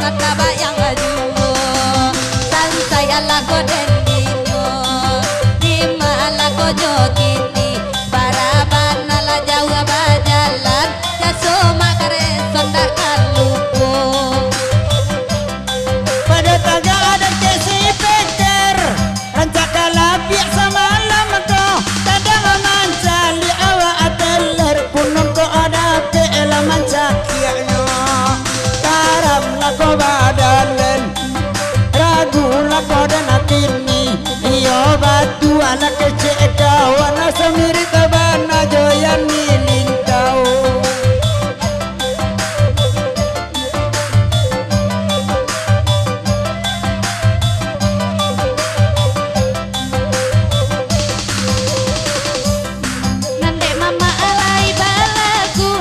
ngataba yang ajuo san saya lago dendinyo di malago jogini baraban ala jauh bajalan ya soma kare sonda kalupo pada taga ada kesi pecer rancakala biasa malam ko kadang mancali awa ateler punung ko ada pela mancakianyo karam lako badalen ragu lako dan atini iyo batu anak kecek kawan asamiri tabana joyan milintau nande mama alai balagu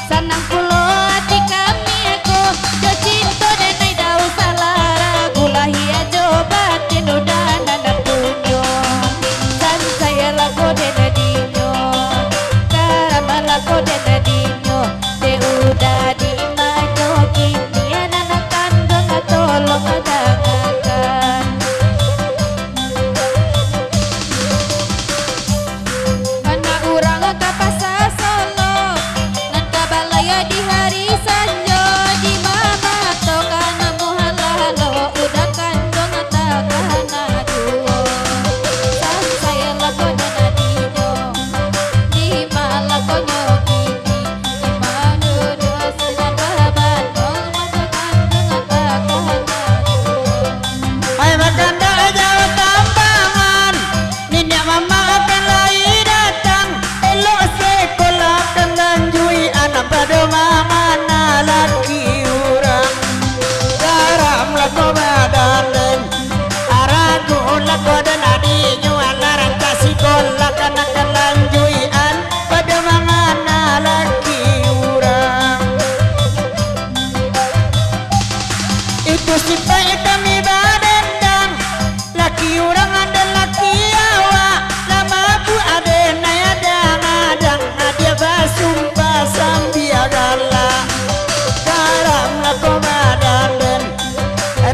sanang pulo hati kami aku jo cinta denai dau salara gulahi ajo batin udah nanda punyo san saya lago denadinyo karama lago denadinyo de udah di majo kini anak kandung tolong adangakan mana urang kapasa solo nan kabalaya di hari sanjo di mama to kana muhalalo udah kandung takana duo san saya lago danadinyo di malago nyokini di manu dua sedan bahaban masuk kandung takana duo ay maganda jawa tambangan ninya mama akan lai datang elo sekolah kendang jui anak pada mama na laki urang garam lako badalen aragu lako dan adinyo alarang kasih kolak anak kendang jui an pada mama na laki urang itu simpai kami badendang laki orang ada laki awak lama bu ada nayadang-adang dia basumpah sambia galak garam lako badanden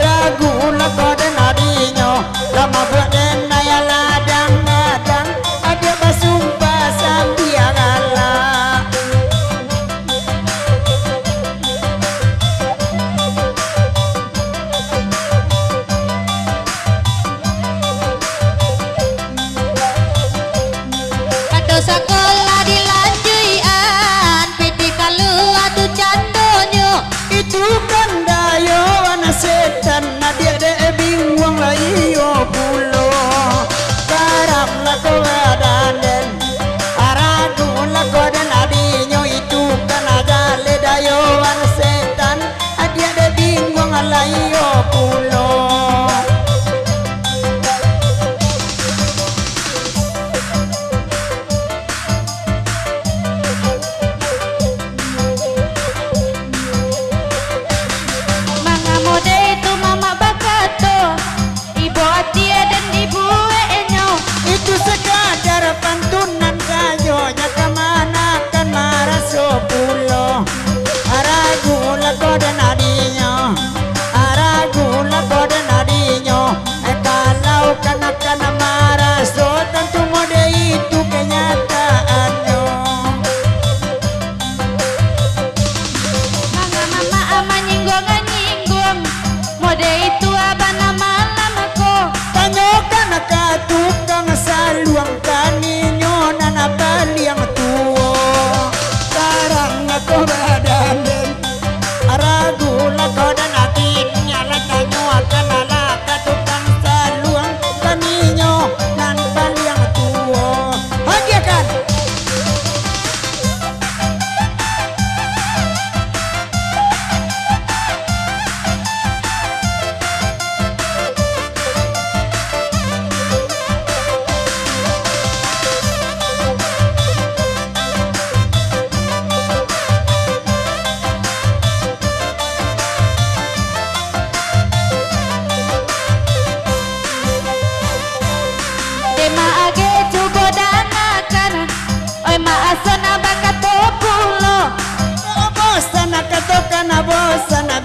ragu lako dan adinyo lama bu ada nayaladang-adang dia basumpah sambia galak Kado sekolah dilanjuian piti kalu atu candonyo itu kan dayo wana setan nadia de bingung layo pulo karam lako wadanen aragu lako dan adinyo itu kan agale dayo wana setan adia de bingung layo pulo Manga mode itu mama bakato ibu atia dan ibu enyo itu sekadar pantunan kayonya kemana kan maraso pulo aragu lako dan adinyo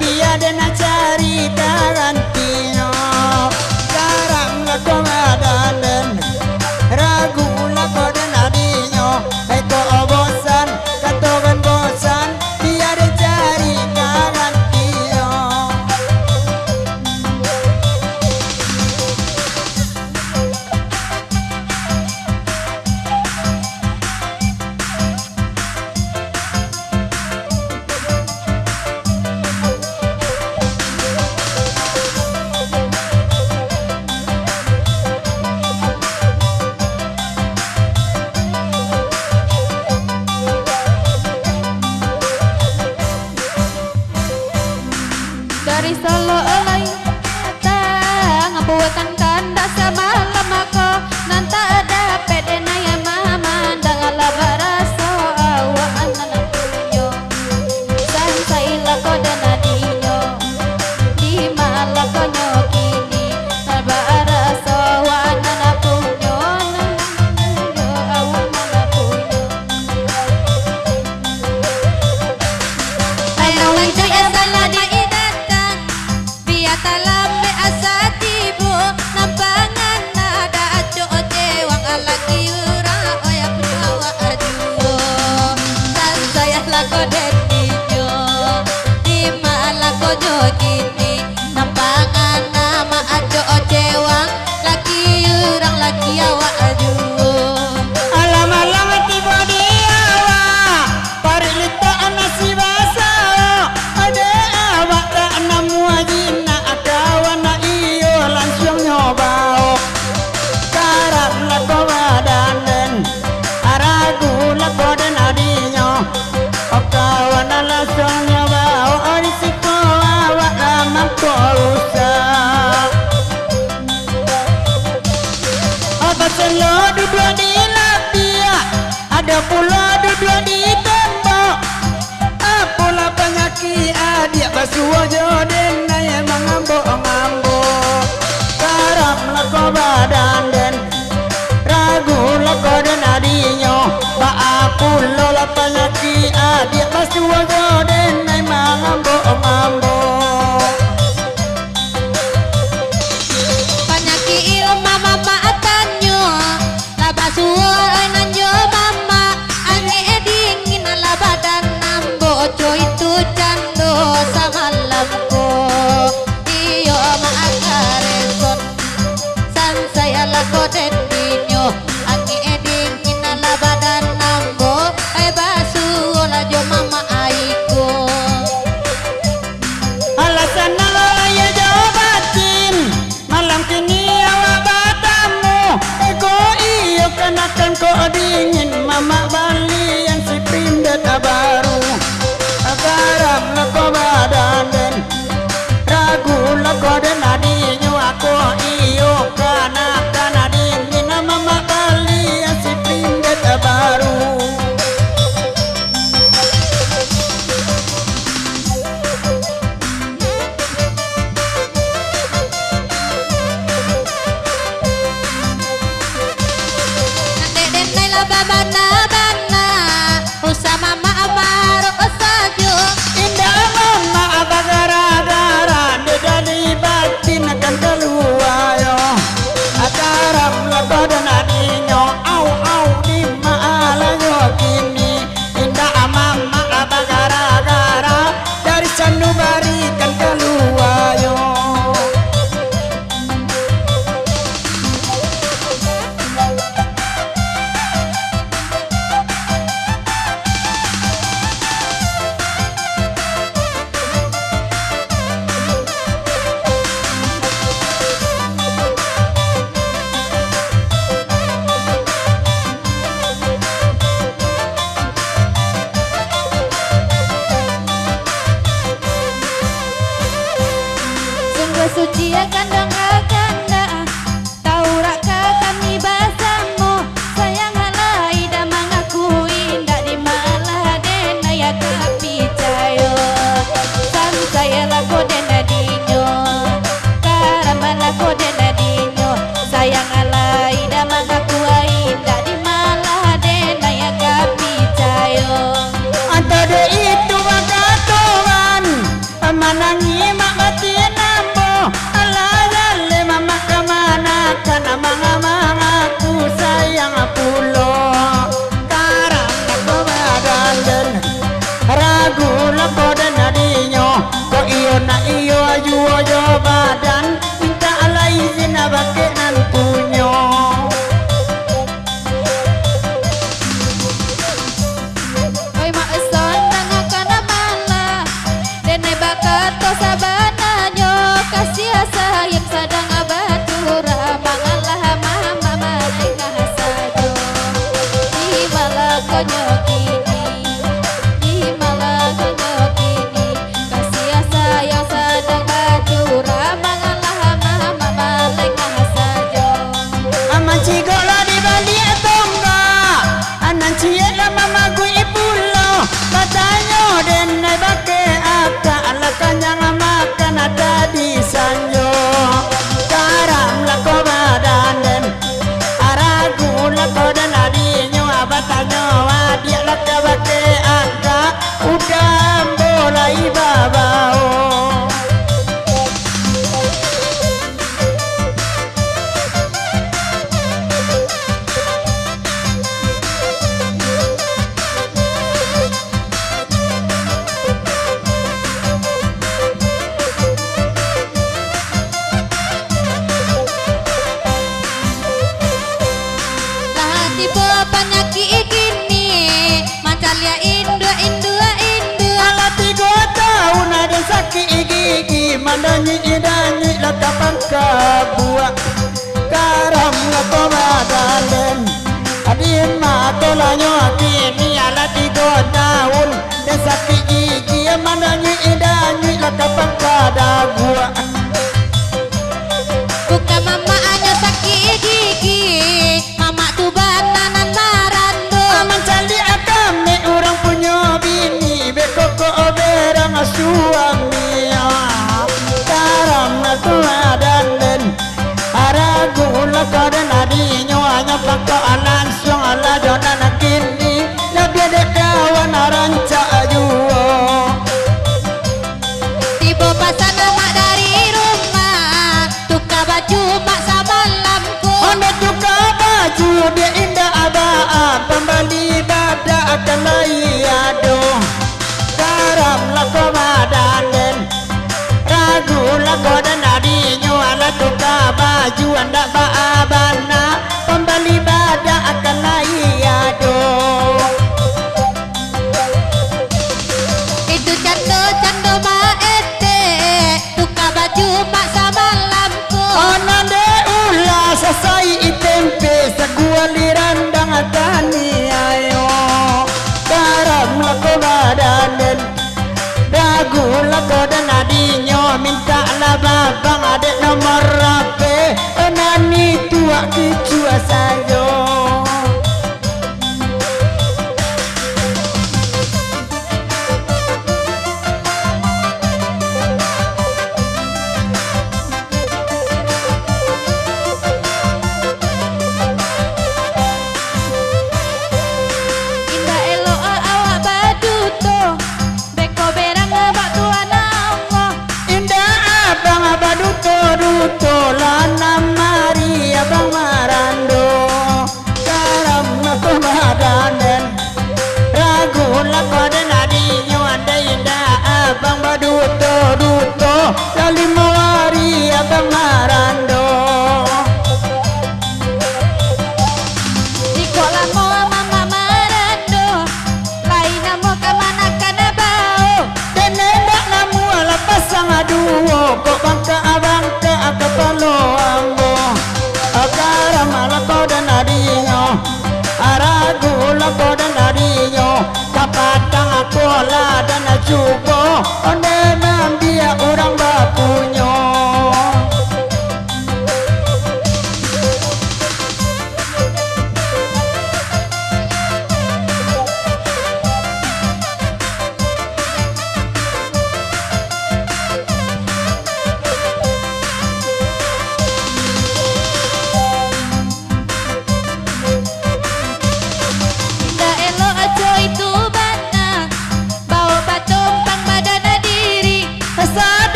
biar dena cari garantinya. Sekarang lako madanen ragu lako dena dinyo. Eko bosan katokan bosan biar dia cari garantinya. Dari Solo oleh datang bukan kanda semalam aku nanta ada pedena ya mama ndangala baraso awa anak punyo sansai lako dana dinyo di malako nyokini baraso wa anak punyo nanyo awa anak punyo ayo lanjut asala di talambe asatibo nampangan nada aco cewang alaki ura oya punawa aduo dan saya lako detijo di malako jogini nampangan nama aco cewang laki urang laki awa aduo Alam-alam tiba diawa parilita nasi basa ada awak tak namu ajina kawana iyo langsung nyobao. Sekarang lako badanen aragu lako den adinyo. Kawana langsung nyobao orisiko awak amat korusak. Apa selo dua di lapia ada pula dua di tembok. Apalah penyakit adik basuh joden naya mengambo-ngambo. Karam lako badan den ragu lako den adinyo. Baapulo la penyakit adik basuh joden naya mengambo-ngambo. Panyaki ilma mama atanyo laba suwa nanjo mama ange dingin ala badan nambo ojo itu cando sama lamko iyo maakareson san saya lako dendinyo ange dingin ala badan nambo basu lajo mama aiko Alasan ya jawabatin malam kini awak batamu. Ego iyo kenakan kau dingin mama Bali yang si pindah baru. Garam lako badan den ragu lako den adinyo aku iyo kenakan dingin mama Bali yang si pindah baru. Nandek la babana bana usama mama amaro osajo Indah mama abagara-gara dari batin akan keluar yo. Akaram lako dan adinyo au di maalayo kini. Indah mama abagara-gara dari sanubari kan keluar yo. sungguh suci ya kandang kanda taurak kami basamu sayang halai dah mengakui ndak di malah dena ya tapi cayo san saya lako dena dinyo karama lako dena dinyo sayang halai dah mengakui ndak di malah dena ya tapi cayo Antara itu wakatuan mana tangi mak batin nambo alayale mama kemana kan amang-amang aku sayang pulo karena ko badalan ragu lako dan adinyo ko iyo na iyo ayu ayo badan minta alai zina bake nantunyo Oi mak eson nangakan amala dene bakat to sabananyo kasih sayang sadang abatura mangalah mama malaikat sajo di malakonyo kini di malakonyo kini kasih sayang sadang abatura mangalah mama malaikat sajo aman cigola di balik tongga anan ciela mama gue ipulo katanya dene bake aka ala kanyang makan ada di sanjo karam lako badan den aragu lako dan adinyo abatanyo adia laka bake aka udah mulai babao lah tipe penyakit gini mancalia indu ala 3 tahun ada sakit gigi mandanyi idanyi laka pangka buak karam lako badan adin matolanyo kini ala 3 tahun dan sakit gigi mandanyi idanyi laka pangka buak bukan mama hanya sakit gigi mama tuh bananan marando aman cali akame orang punya bini bekoko berang suami karam lako badan aragu lako dan adinyo hanya pangka langsung ala jodan kini lebih ada kawan aranca juo tipe pasan mak dari rumah tukar baju mak samalamku Honda juga baju dia indah abaa pembali bada akan lai aduh karam lako badan ragu lako dan adinyo ala tukar baju anda baabana pembali bada akan lai aduh itu cando mak ete tukar baju mak samalamku Anande ulah sasai itempe sagualiran dangatani ayo karam lako badan ragu lako dan adinyo minta lah babang adek nomor rape enani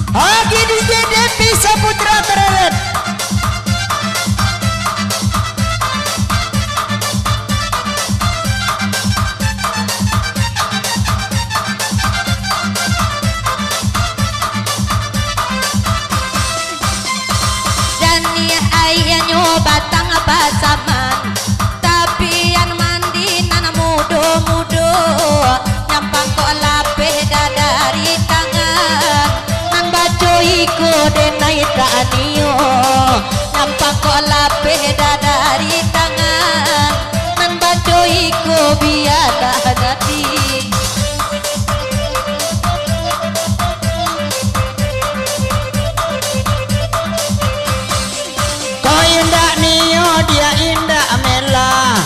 Hagi DJ Depi Saputra Tereret. Jani ayah nyobatang pasaman, tapi yang mandi nana mudo-mudo, nyampang kok lape dari tangan, nan baco iko denai tanio, nyampang kok lape dari tangan, nan baco iko biada hati. Indah nio dia indah mela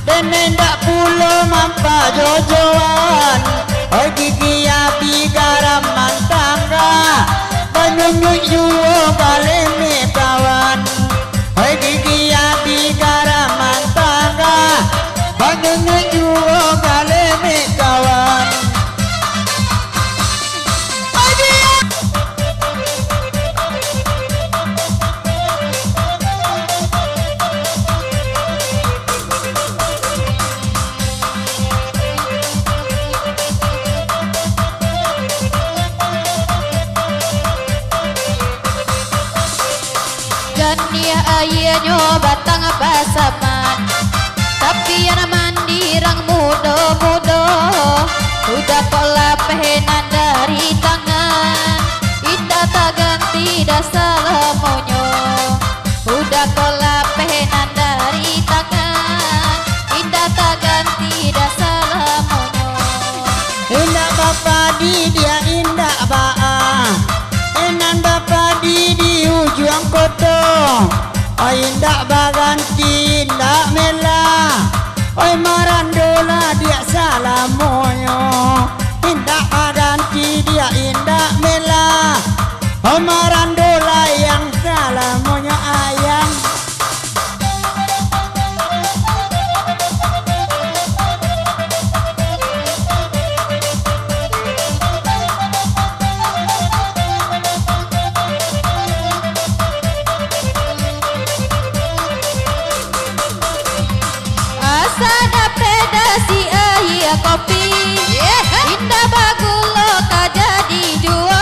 dan indah pulo mampa jojoan. Oi gigi api garam mantangga banyunyuk yuo baleme kawan. Oi gigi api garam mantangga banyunyuk yuo baleme kawan. Dia ayah nyobatang pasaman, tapi yang mandirang mudo-mudo, udah pola pehenan dari tangan, indah tak ganti dasar monyo, udah pola pehenan dari tangan, indah tak ganti dasar monyo. Indah bapa di dia indah baa, enan bapa di ujung kota. Oi indah baganti indah mela, oi marandola dia salamoyo. Indah baganti dia indah mela, oi marandola yang salamoyo ayang. Sada peda si ayah kopi, indah bagulo tak jadi juo.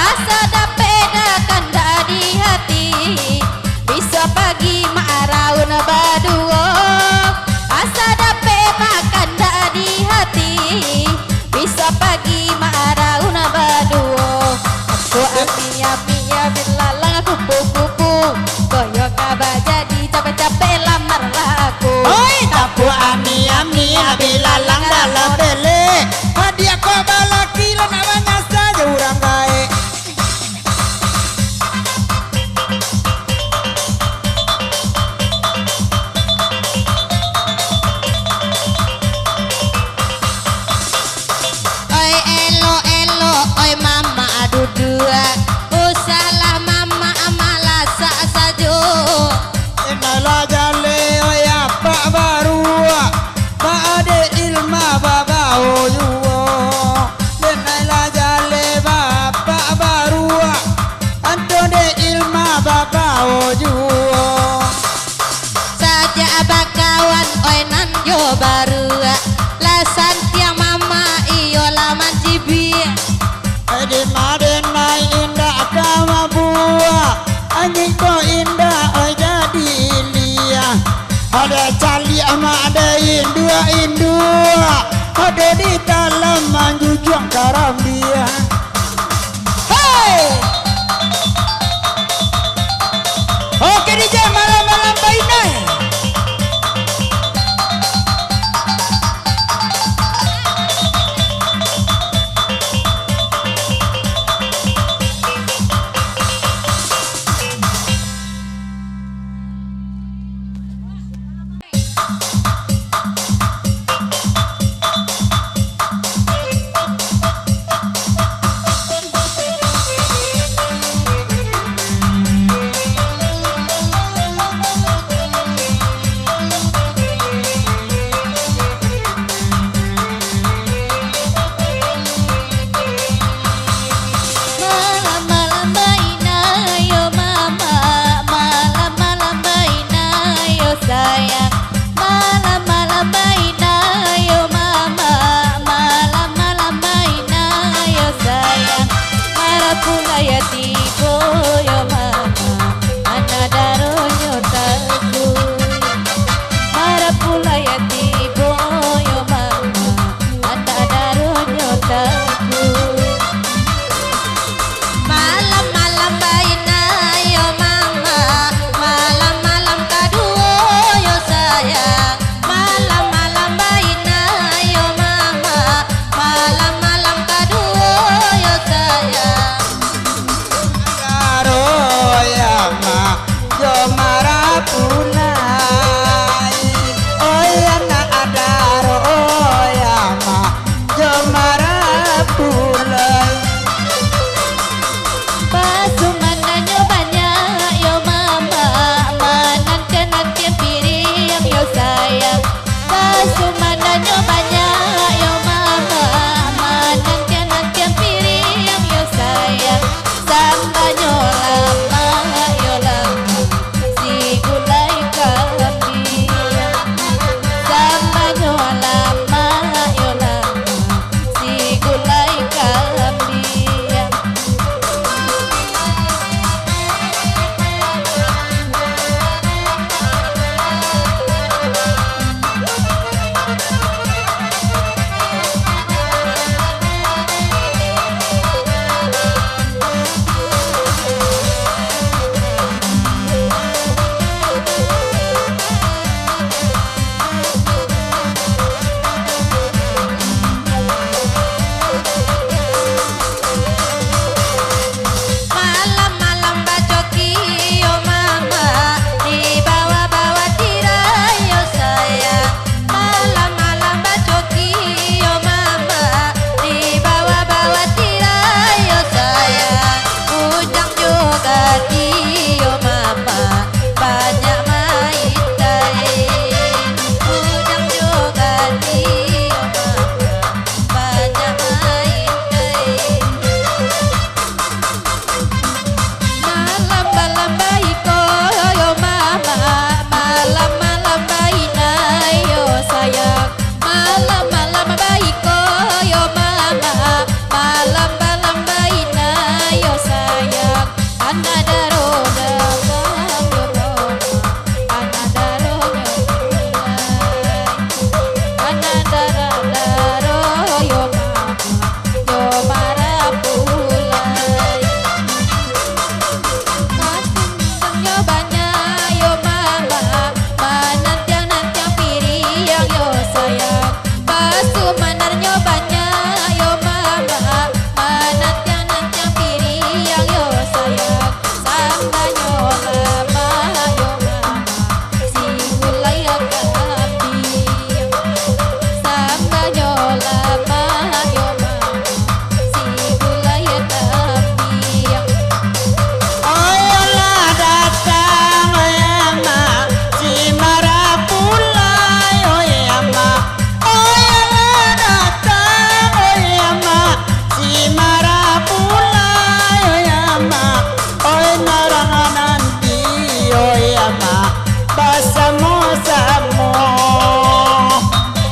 Asada peda kan di hati, bisa pagi maraun baduo. Asada peda kan di hati, bisa pagi maraun baduo. Aku ami bilalang aku pupu, koyo kaba jadi capek-capek lamar laku. Oi tapu ami bilalang dalam bele, hadiah kau balaki lan namanya saja orang gae. Oi elo oi mama dudua, usalah mama amalasa sajo. Inala jale oi apa barua, ba ade ilma baba oyuo. Inala jale bapa barua, anto de ilma baba oyuo. Saja bakawan oi nan yo barua, lasan tiang mama iyo laman cibi. Edi madenai indah kama buah, anjing ko indah oi jadi lia. Ada cali ama ada indua, ada di dalam manjujung karam dia. Hey! Oke DJ malam-malam bainai. pulaya tibo yo mama ana daronyo taku mara pulaya tibo yo mama ana daronyo taku malam-malam baina yo mama malam-malam kaduo yo sayang malam-malam baina yo mama malam-malam kaduo yo sayang Karo ya ma yo marapulai oh ya na adaro ya ma yo marapulai Pasumananyo banyak yo mama manantian piring yo sayang Pasumananyo banyak yo mama manantian piring yo sayang Sambanyo lama yo lama si gulay kambing Sambanyo lama yo lama si gulay kambing Malam-malam bacoki yo mama dibawa-bawa tirai yo sayang Malam-malam bacoki yo mama dibawa-bawa tirai yo sayang Ujang juga di yo mama banyak main tai Ujang juga di yo mama banyak main tai Malam-malam baiko yo mama malam-malam baina yo sayang Malam-malam baiko yo mama malam-malam baina yo sayang Ana daro dagang yo roma ana daro yo mulai Ana daro yo mama yo marapulai Pasumbanyo banyak yo mama manantiang piring yo sayang Pasumanarnyo banyak yo mama manantiang piring yo sayang Sambanyo lama yo mama si gulay kambing Sambanyo lama yo mama si gulay kambing Oyolah datang oyama si marapulai oyama Oyolah datang oyama si marapulai oyama Oy narangan nanti oyama basamo-samo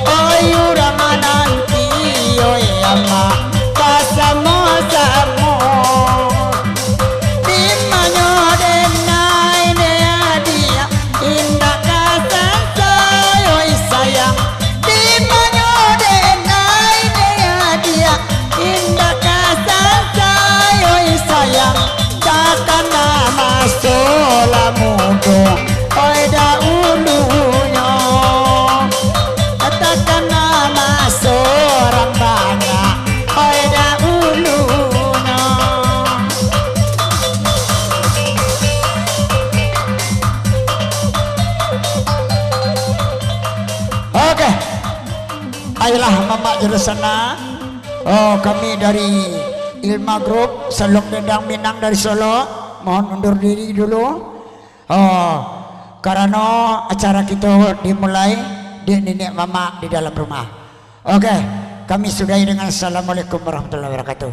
Oyurangan nanti oyama basamo-samo Dimanyo denai dea dia indah kasansay oi sayang Dimanyo denai dea dia indah kasansay oi sayang Takkan nama sola mudo oi dahulunya Takkan nama seorang banyak oi dahulunya Oke, ayolah Mama Jerusana. Oh, kami dari Ilma Group Salok Dendang Minang dari Solo. Mohon undur diri dulu. Oh, karena acara kita dimulai di nenek Mama di dalam rumah. Oke, kami sudahi dengan Assalamualaikum warahmatullahi wabarakatuh.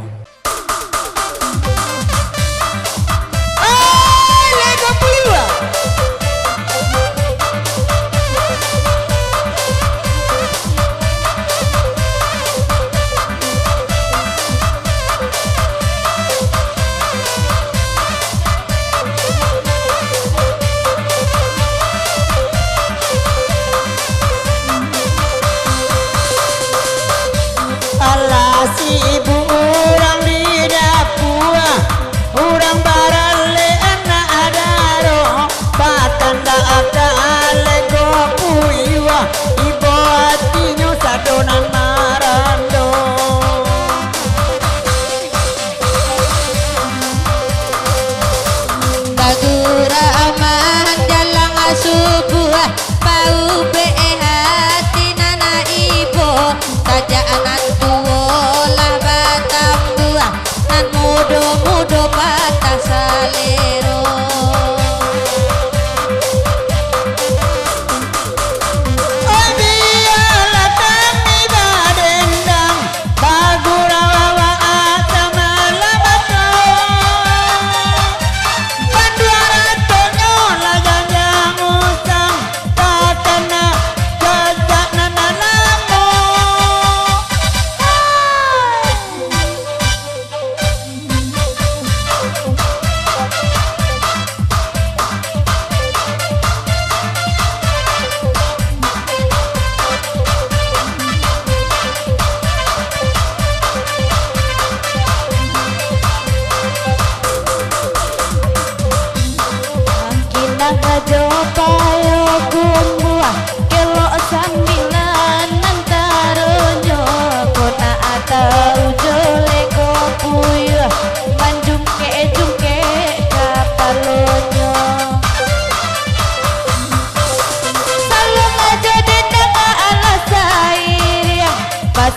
Baguraman dalang subuh bau hati nana ibu saja anak tua lah batang buah nan mudo-mudo patah salero.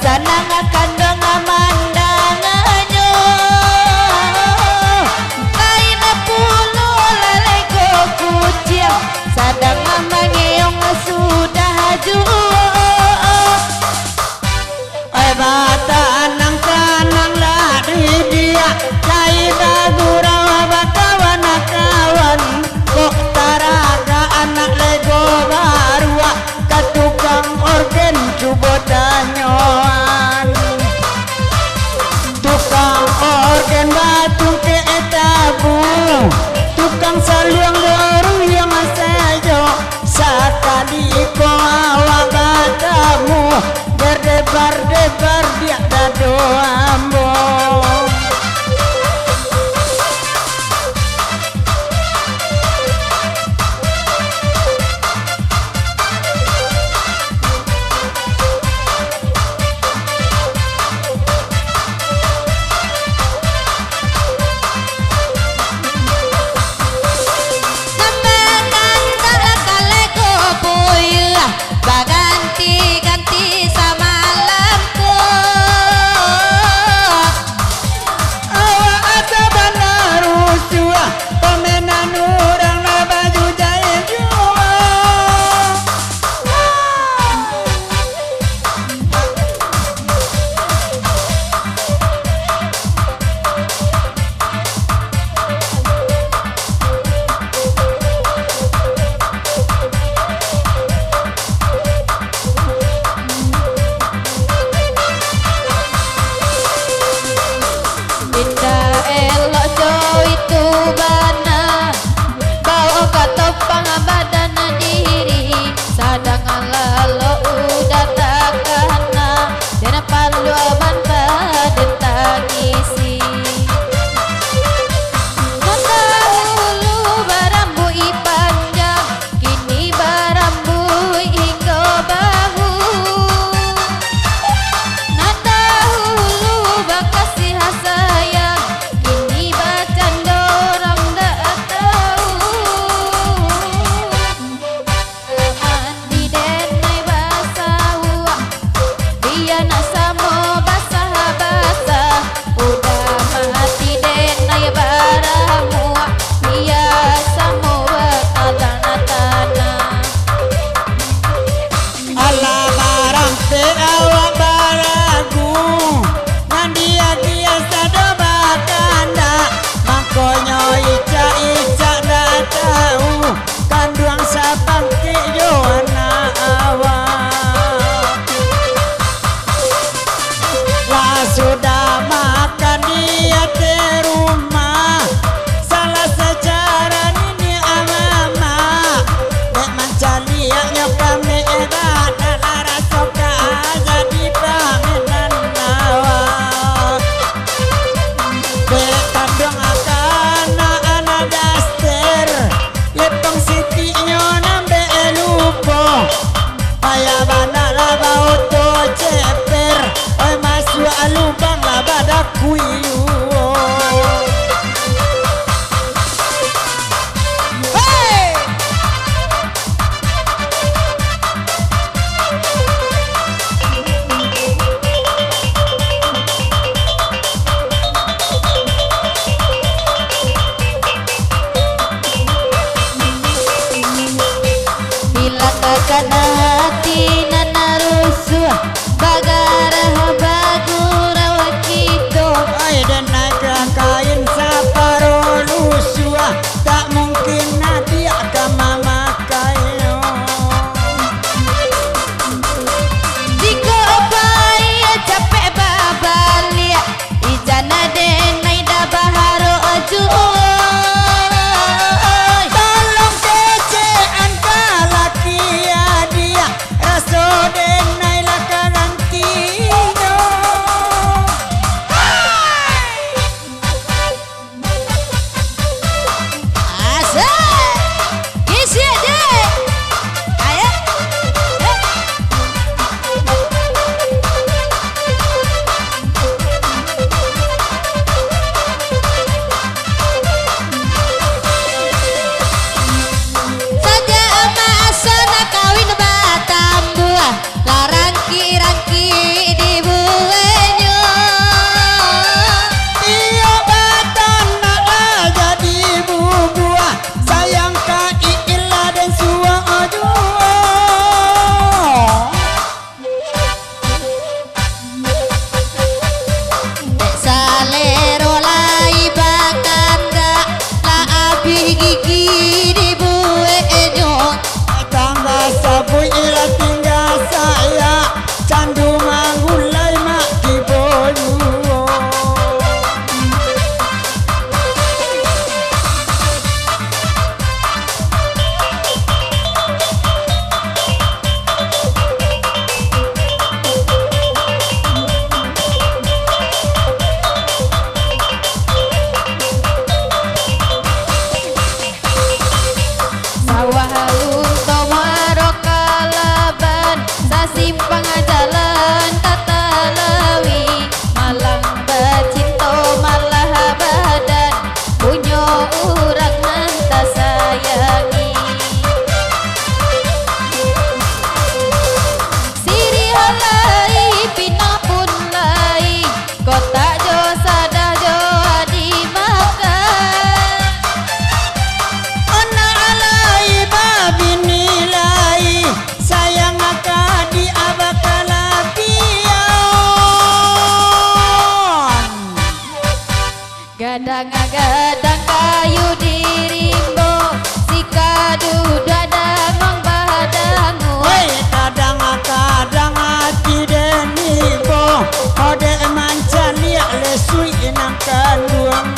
Sanang akan dengan mandangannya kain puluh lele kucing sadang mangeong sudah jauh bata anang kanang lah di dia kai bagura bakawan kawan kok taraga anak lego barua katukang organ coba tanyoan tukang organ batu ke etabu tukang saluang doru yang sayo sakali ko awak batamu berdebar-debar dia dado ambo. Ganti-ganti sama lampu Awak ada benar usua pemenan orang na baju jahit jua elok jo itu bana bawa katopang badan diri sadang lalu udah takana dan palu aban badan tangisi dahulu barambu panjang kini barambu hingga bahu dahulu bakasih sayang kini bacan dorang dah tahu mandi denai basah dia nasamo basah-basah udah mati denai baramu dia samo tanah-tanah ala barang te awak baragu nandia dia sada bakanda makonyo ica dah tahu kanduang sabang ke joana awak lah sudah makan dia ke rumah salah secara ini amama nek mancaliaknya kami ebana lara soka jadi paminan awak bekandong akan anak daster lepang sitinya nambe lupo payah bana laba oto ceper oi masuk alubang laba dakuyu Gadang-gadang kayu dirimbo si kadu dadang mang badangu. Woi kadang-kadang hati deni bo ode manca liak lesui nang kanduang.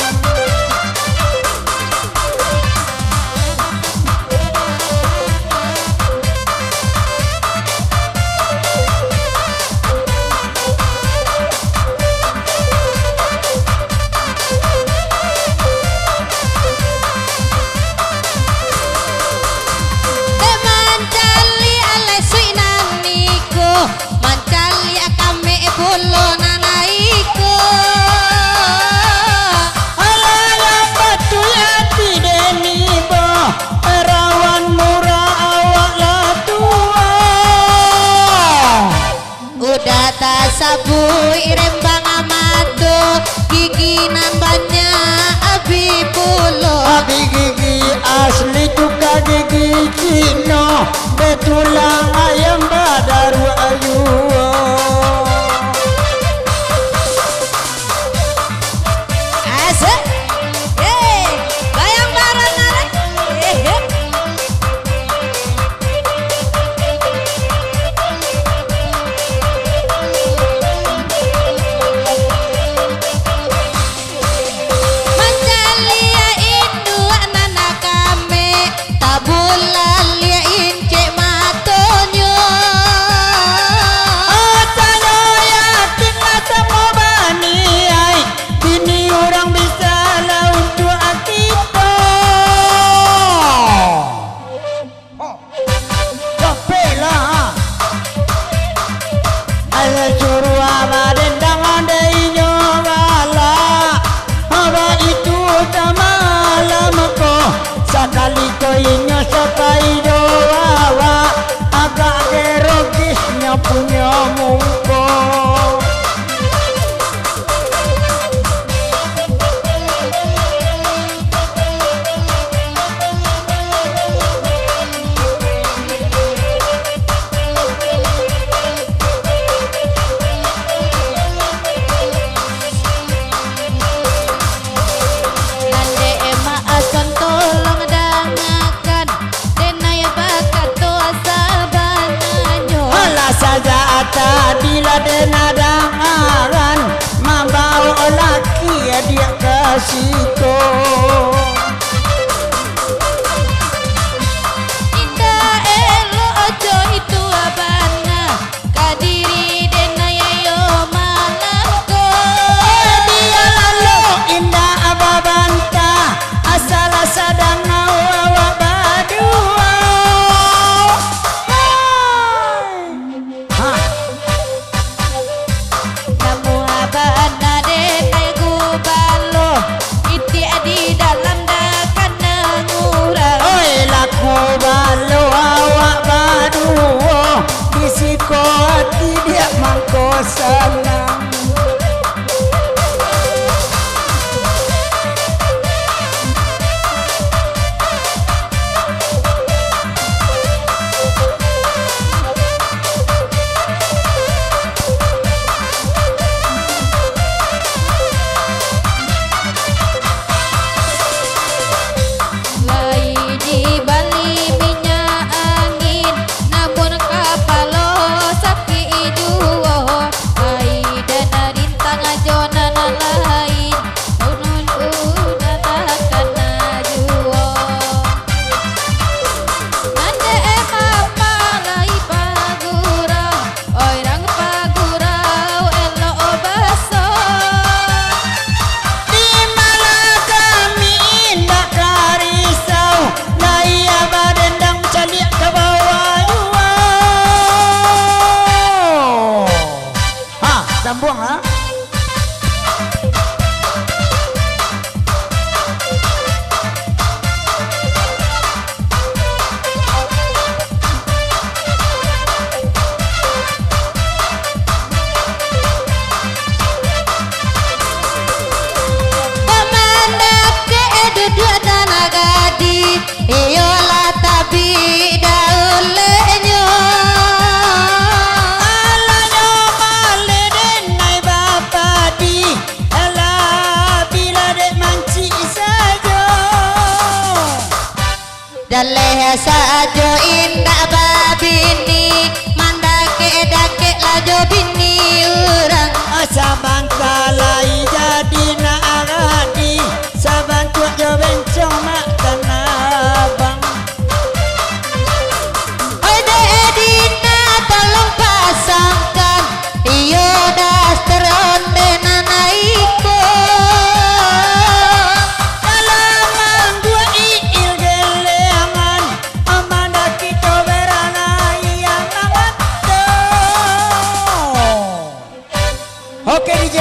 Sabui rembang amado gigi nambahnya abi pulo. Abi gigi asli juga gigi Cino betulang ayam badaru ayu. Asik, bayang bareng narek. Sakali koinyo sapai doawa agak gerogisnya punya mungko. Bila denadangan membawa laki dia kasihku. Indah elo ojo itu abana kadiri denaya yo malangko. Dia lalu indah ababanta asal sadang awa badua. Namu abana de kayu balo iti adi daleh sajo indah babini mandake dake lajo bini urang saban kalai jadi na aradi saban tua jo bencong mak tanabang oi de edina tolong pasangkan iyo daster onde nanaiko dalam gua iil geleangan amanda kita berana yang amat oke DJ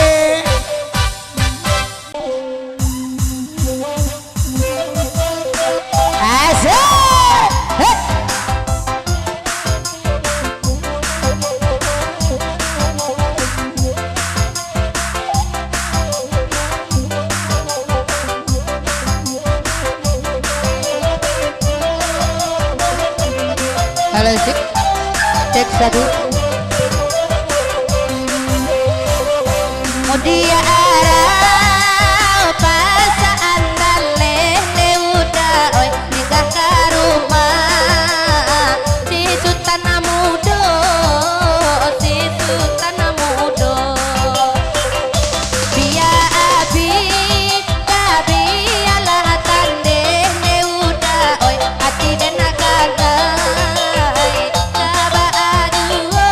asik heh. Halo cek cek satu mudia arau pasaan daleh udah oi nikah ke rumah si sultan mudo biya abi kabi ala tande udah oi hati dan kagai kaba aduo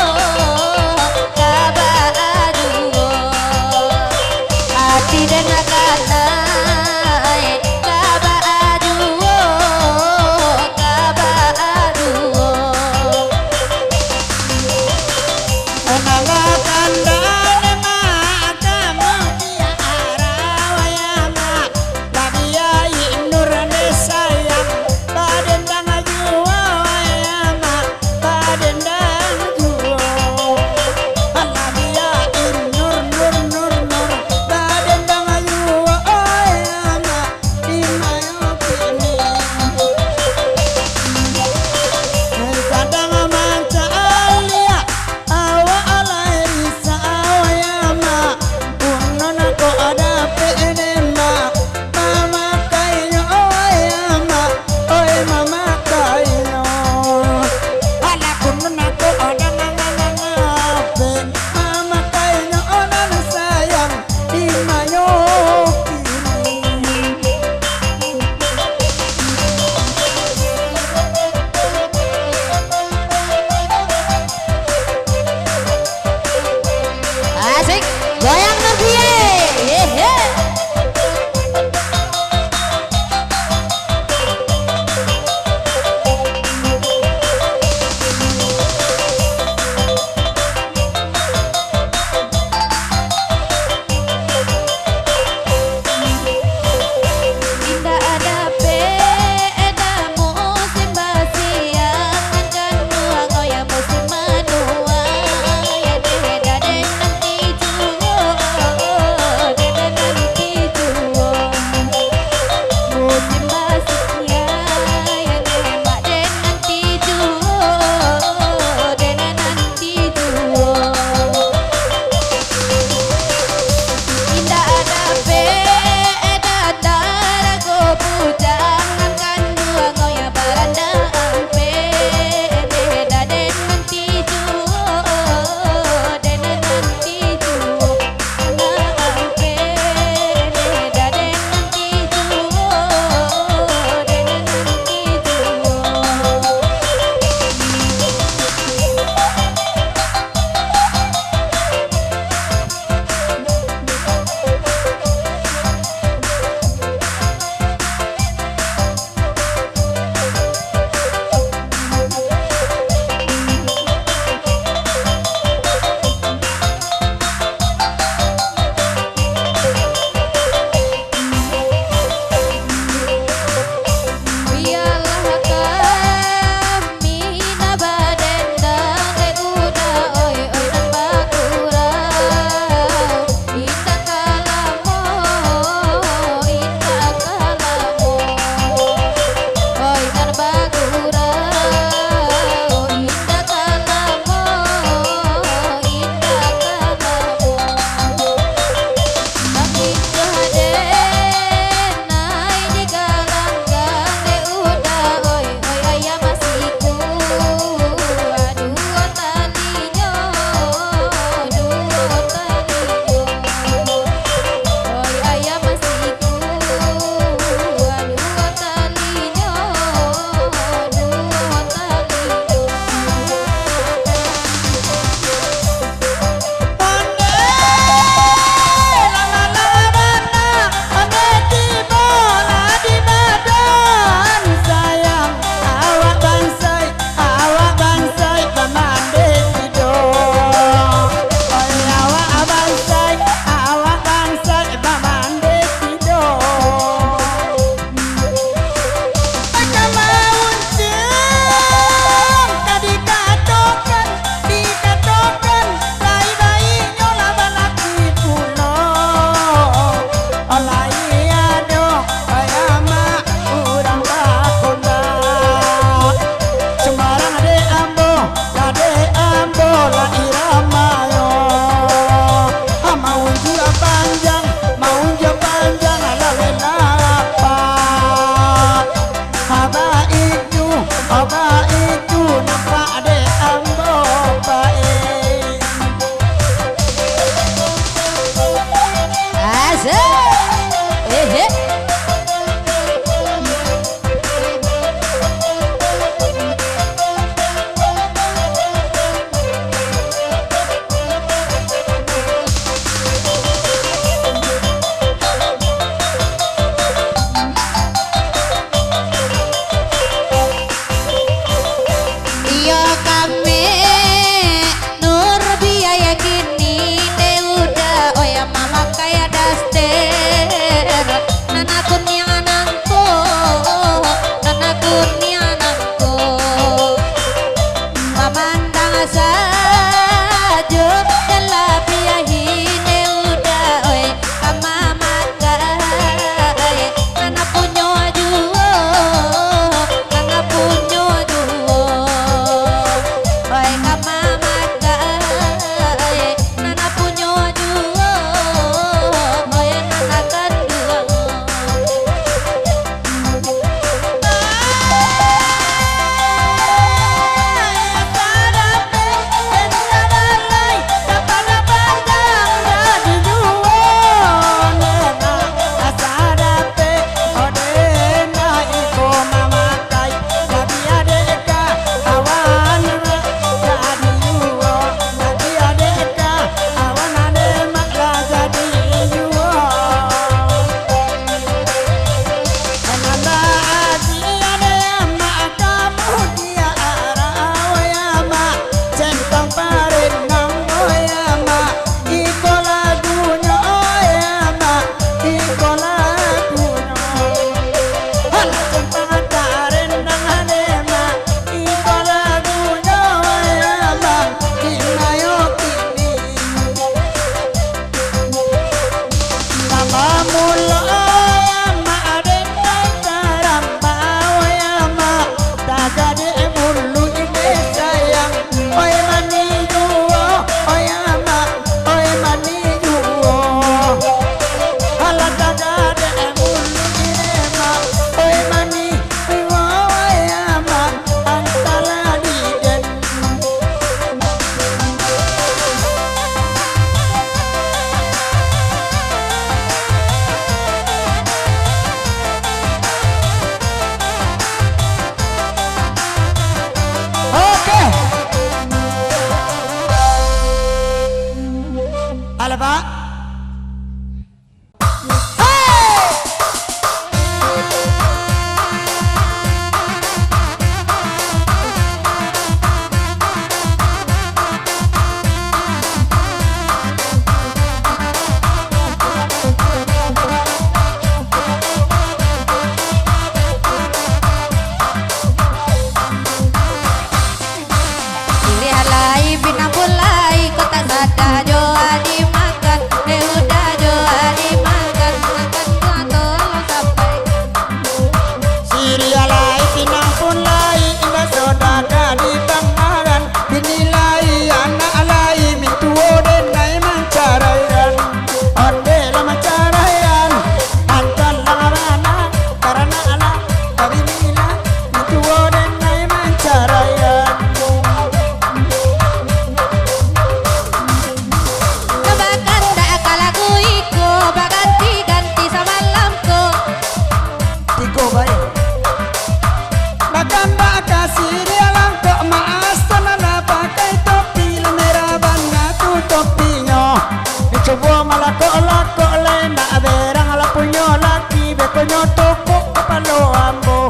kapalo ambo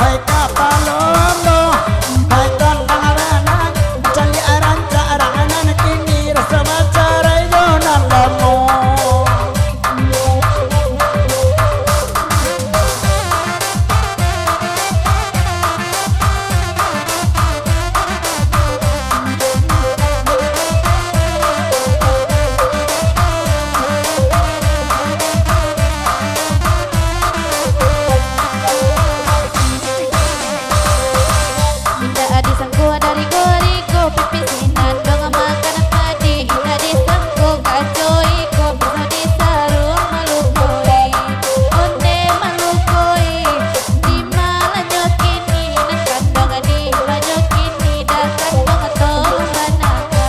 hai kapalo ambo hai tandang arana cali aranca aranan kini rasa macarai jonan lamo Indah disangku dari goriko pipisinan dong makan padi. Indah disangku kacoi ko bisa disarung malukoi. Onde malukoi di malanyo kini nang kandong di malanyo kini dah kandong tolong banaka.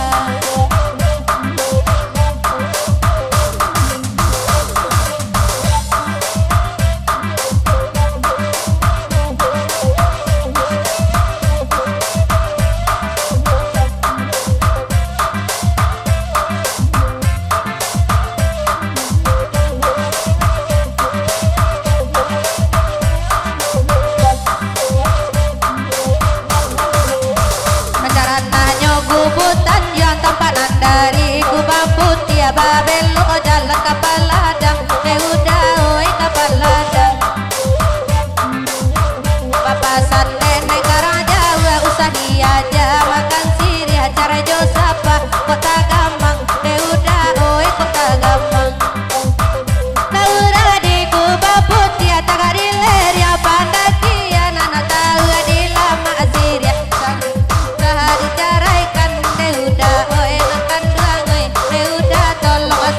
Mendaratanya gubutan yang tampanan dari kubah putih babelo jalan kapal ladang udah oi kapal ladang papasan nenek karaja usah diaja makan siri acara josapa kota gamang udah oi kota gamang Naura di kubah putih tagari leria pandakia nana tahu di lama asiria sahari caraikan udah oi makan duangai udah tolong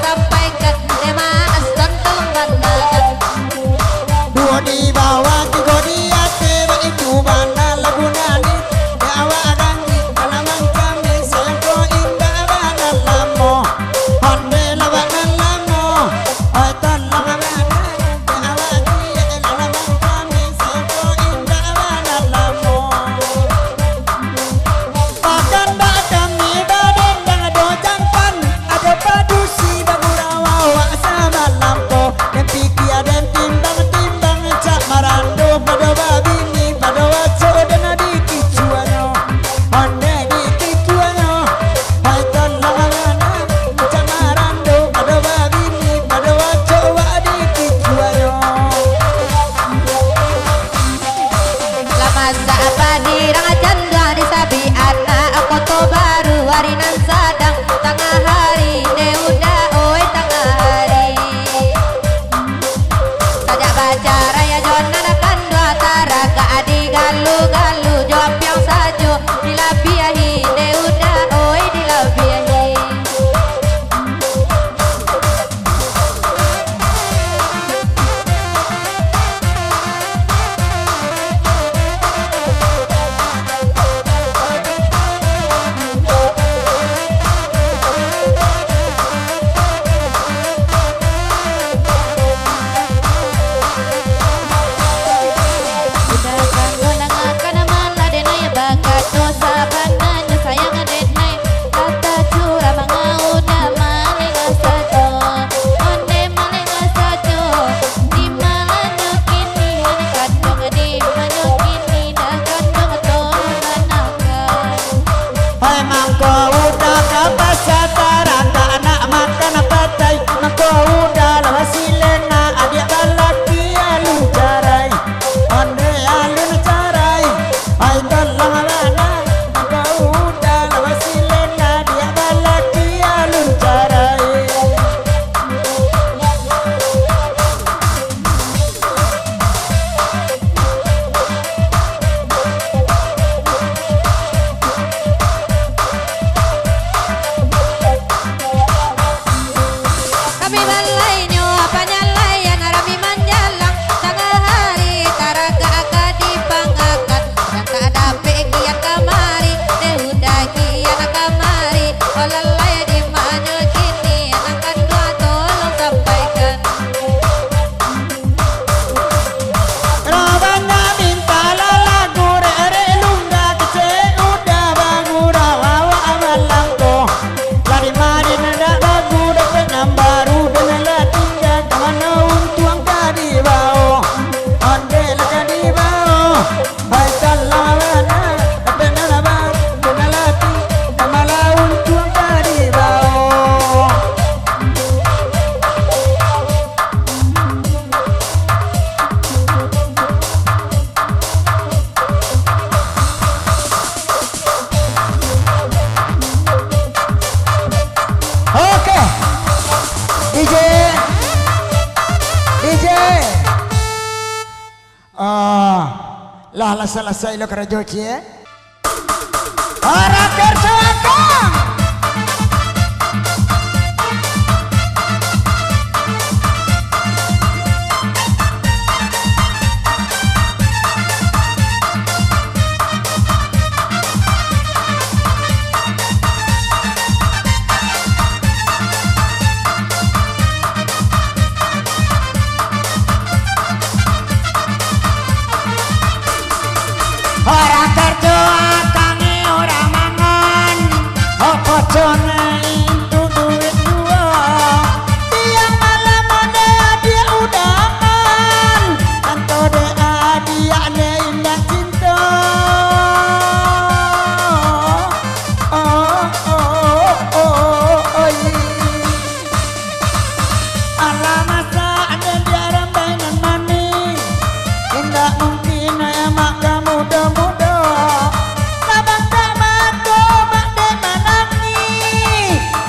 Oh, lah selesai lo kerja cie. Orang kerja akang. Orang kerja akange ora mangan, apa jone itu duit dua. Tiang malam ada dia udahan, anto de dia ne indah cinta. Alamasa ada dia rambainan manis, indah mungkin emak kamu muda-muda. Sabang tak mako mak de manangi,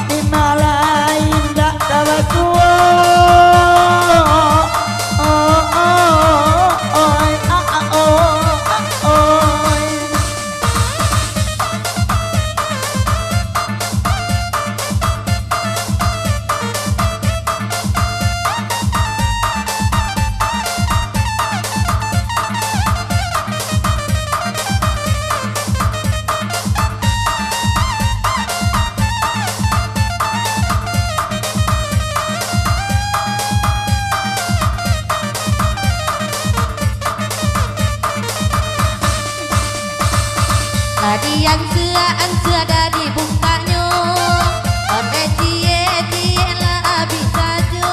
di malain dak kawa tua. Tadi yang sia dari bungkanya, onde cie lah habis saja.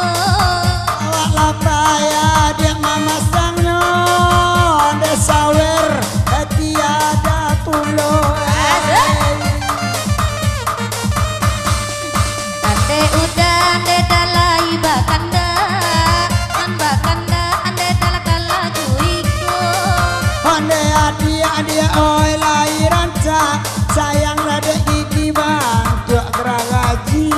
Awak lapaya dia mama sangnya, de sawer tiada tulo. Ande udah ande dalai bakanda, ande dalak lagu iko. Onde dia oi lahiran cak, sayang rada gigi bang, tuak geragaji.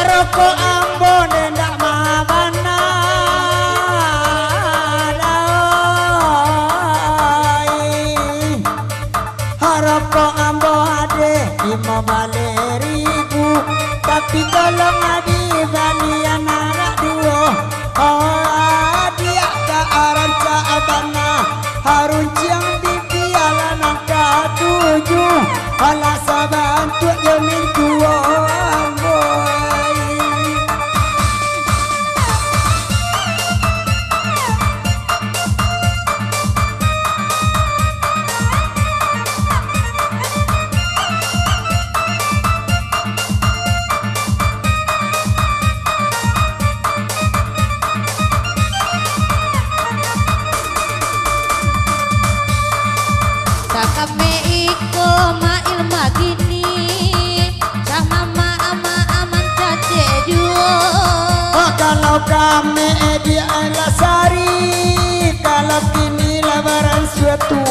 Rokok Ambon ndak mabana Rokok Ambon ade 15.000, tapi tolong adi balian anak dua. Oh dia ke aranca abana harun ciang di piala nangka 7. Alah sabantu jamin tua boy. Kalau kami dia lasari, kalau kini lebaran suatu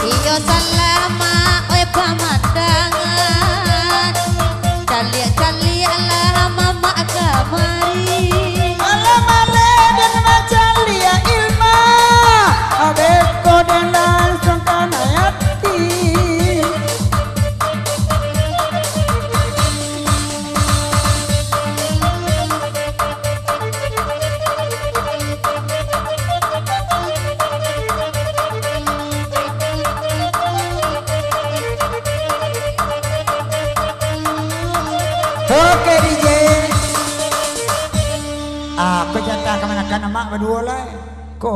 Iyo salama oi pamandangan Calia lah mama kamari Alamale dan macam dia ilma, abeko dan langsung kanayati. Oke DJ, aku jatah kemana-kan emak berdua lah. Ko,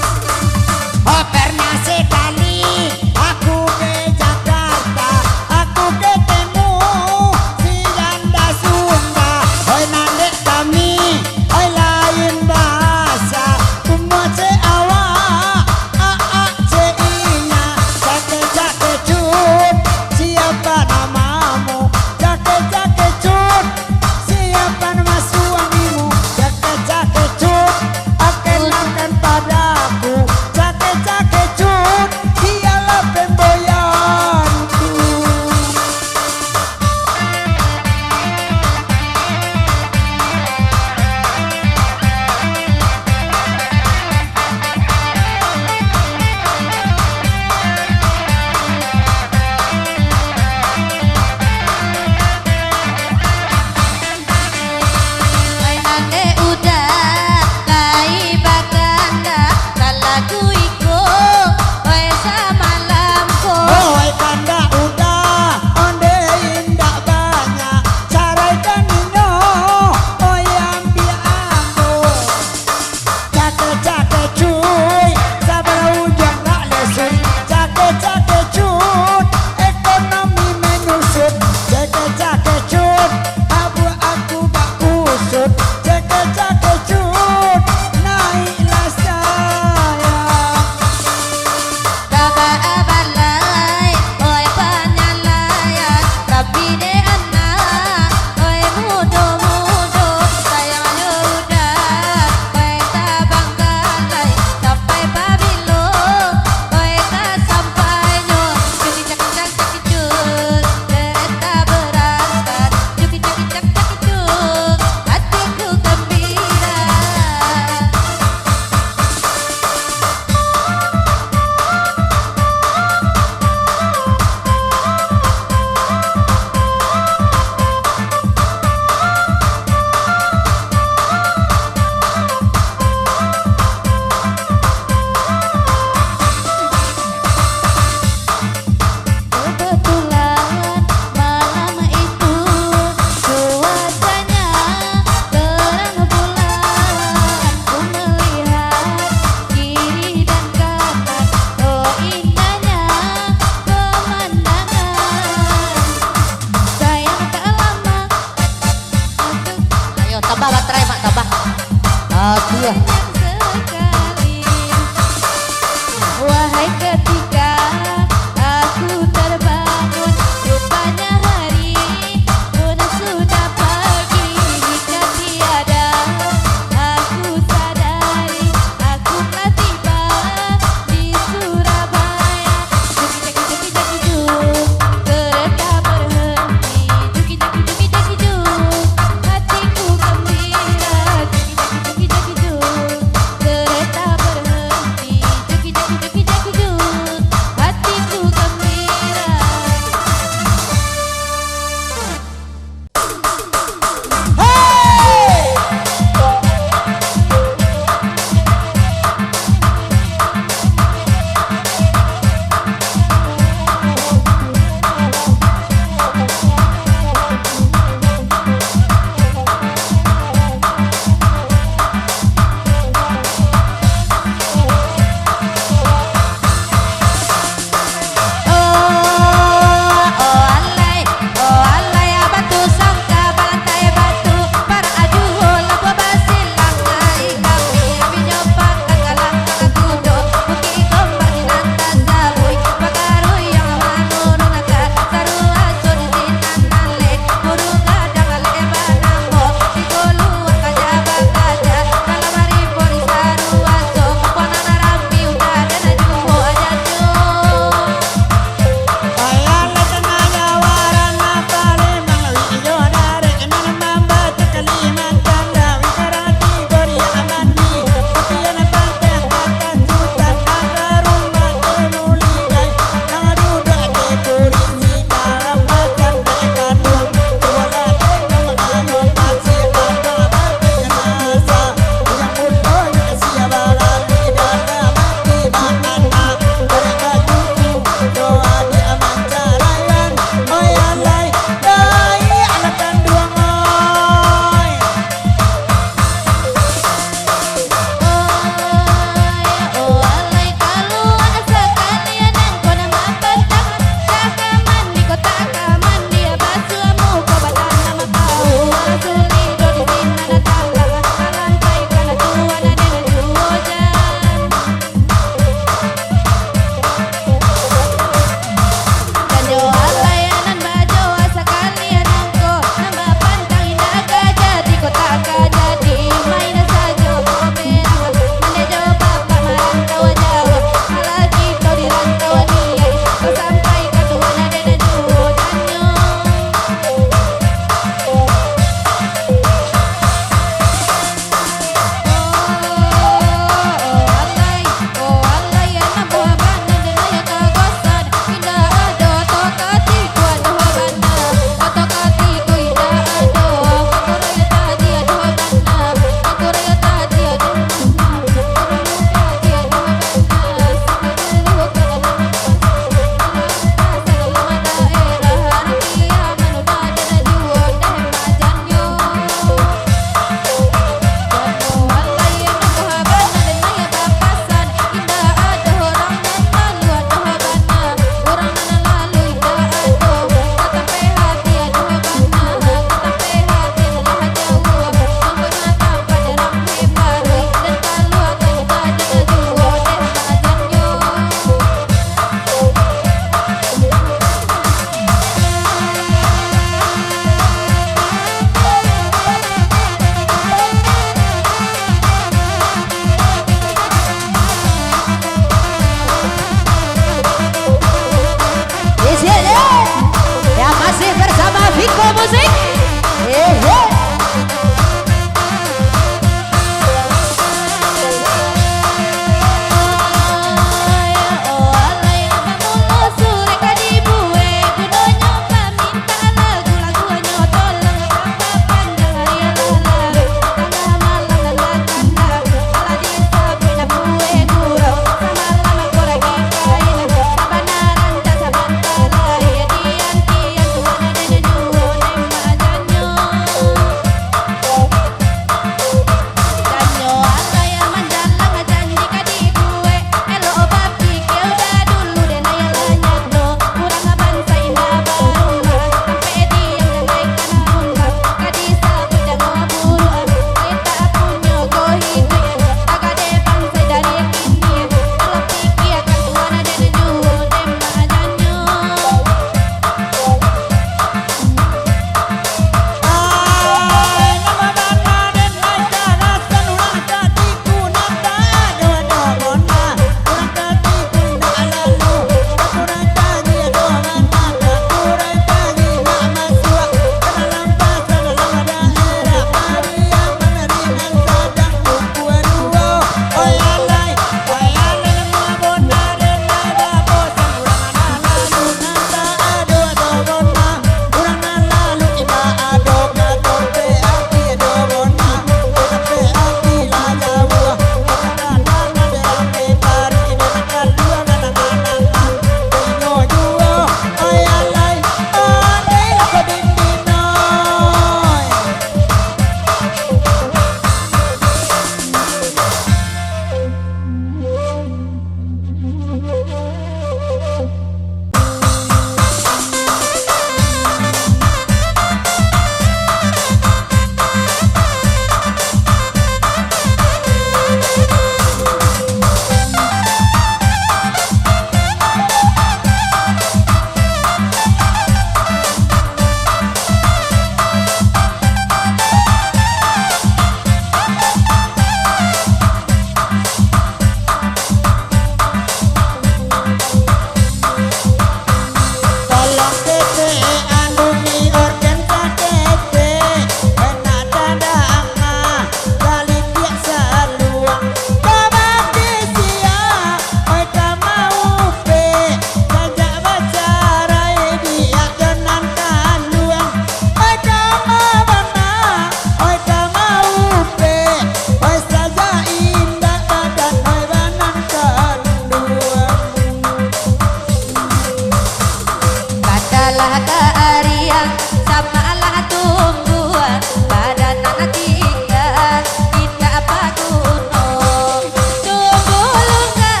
Samalah kearian, samalah tumbuhan, badan anak tinggal tidak apa gunung. Tumbuh lunga,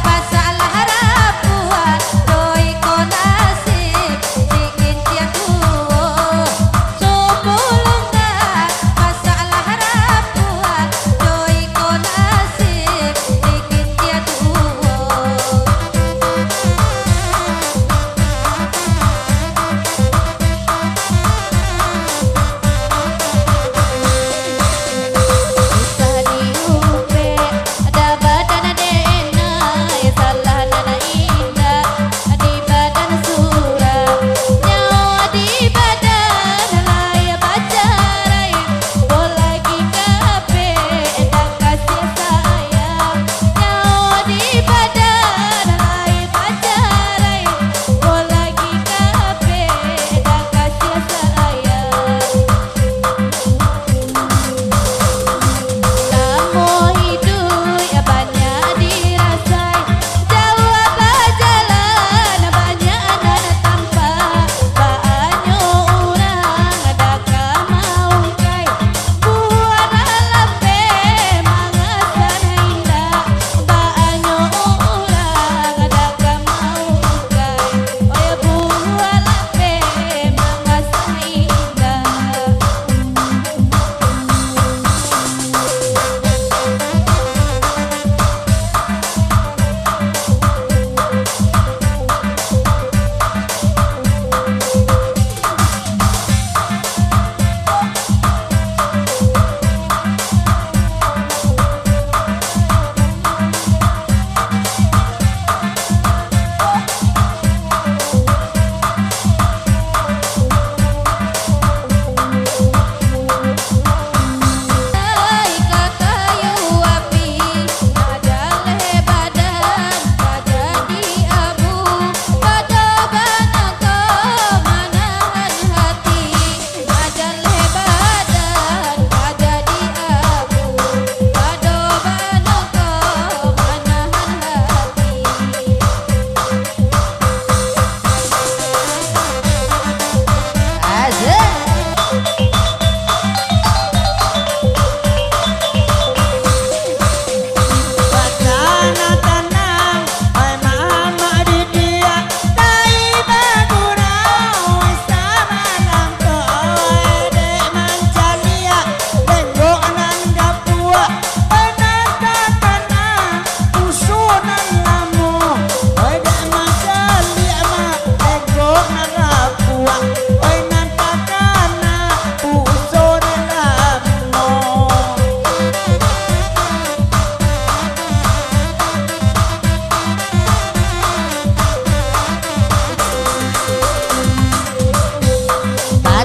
masalah rapuan, doi ko nasib, bikin tiap tuh. Tumbuh lunga, masalah rapuan, doi ko nasib, bikin tiap tuh.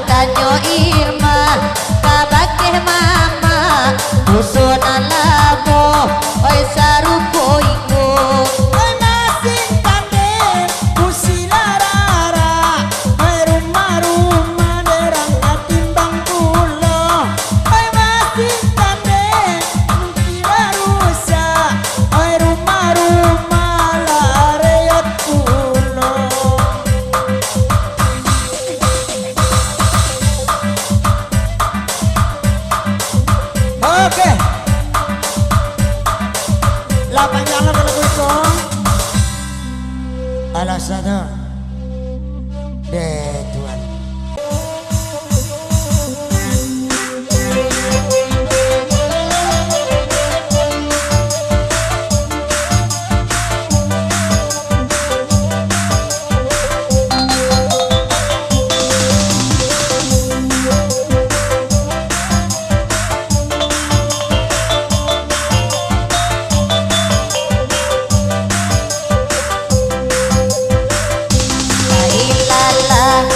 Tanyo Irma, kabake mama, usun alamo, oi sarupo iko. Oi masing tandem usilarara, oi rumah-rumah derang katimbang pulo. Oi masing tandem usilarusa, oi rumah-rumah lareot pulo. Oke, la panjangnya kalau itu alasannya deh Tuhan. Ilala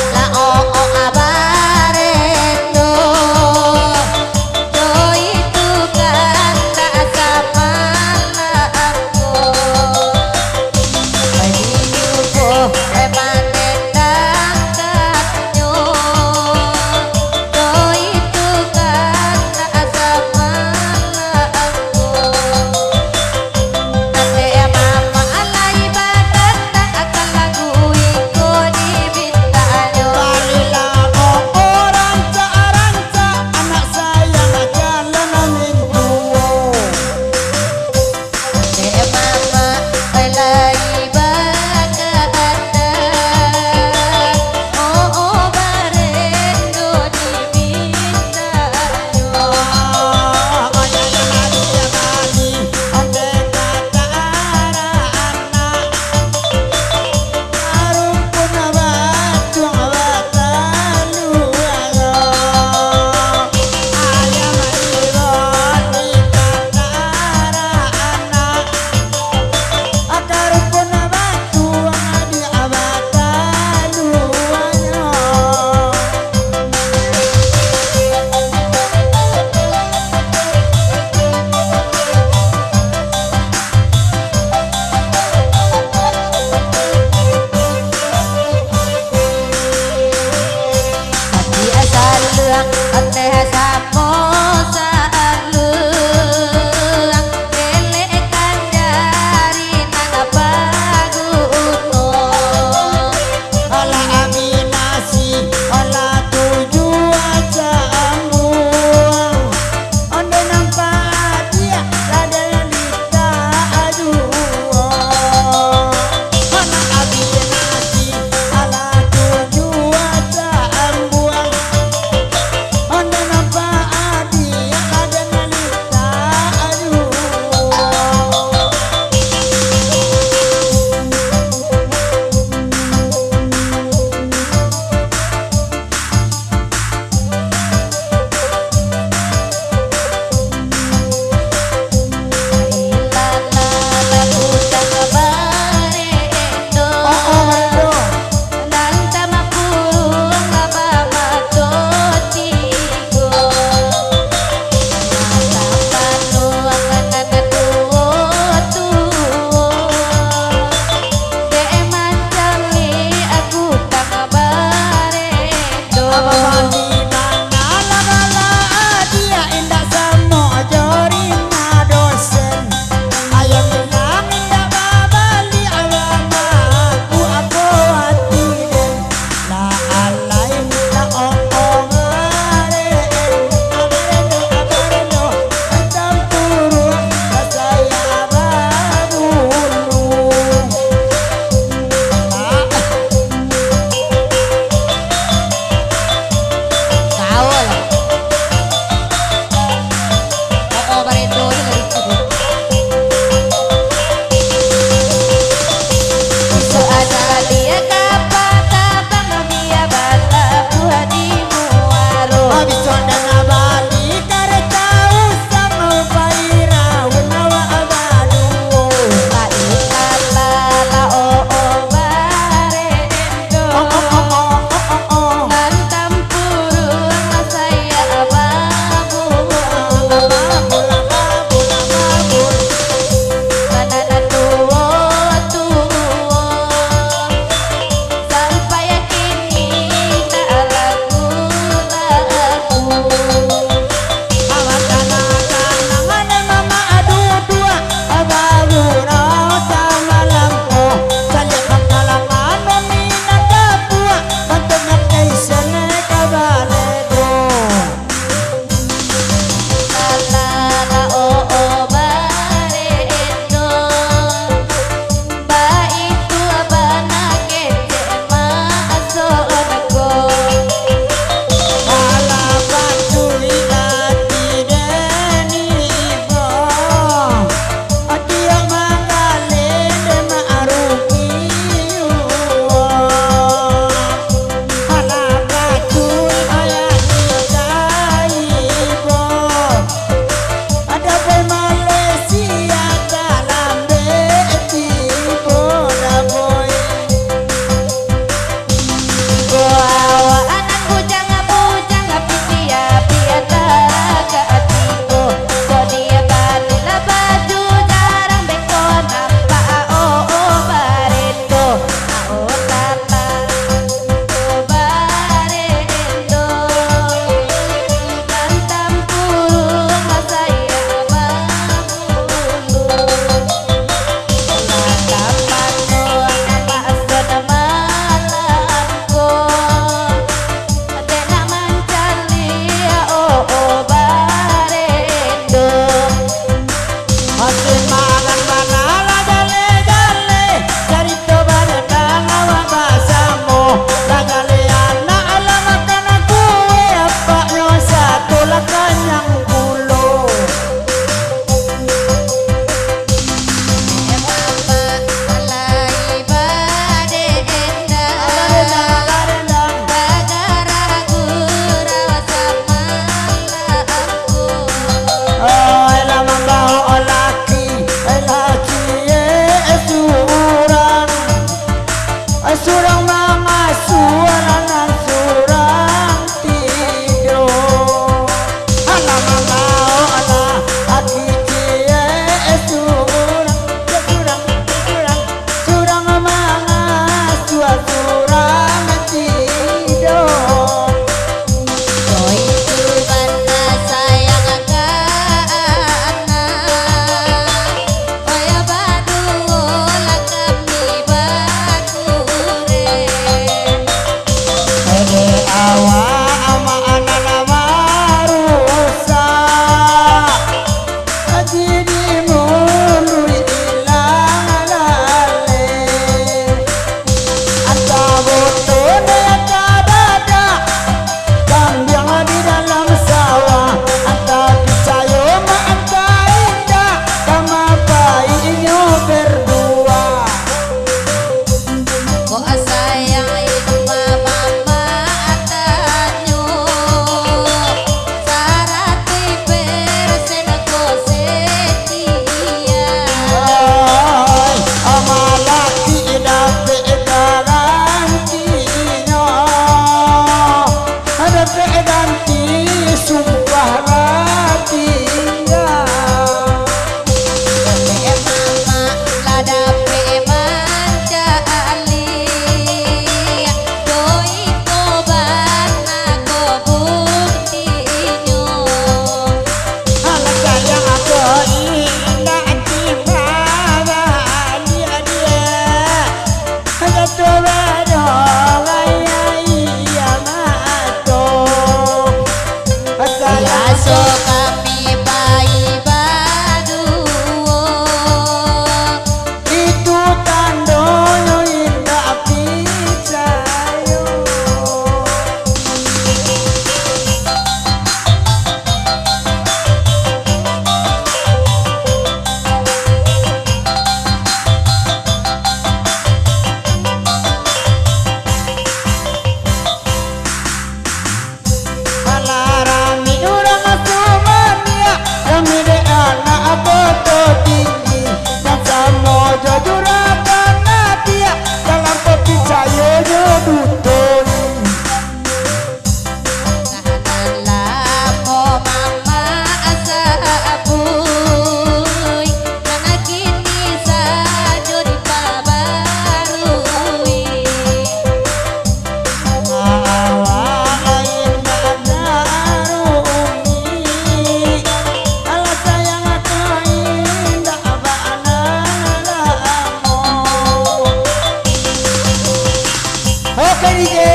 DJ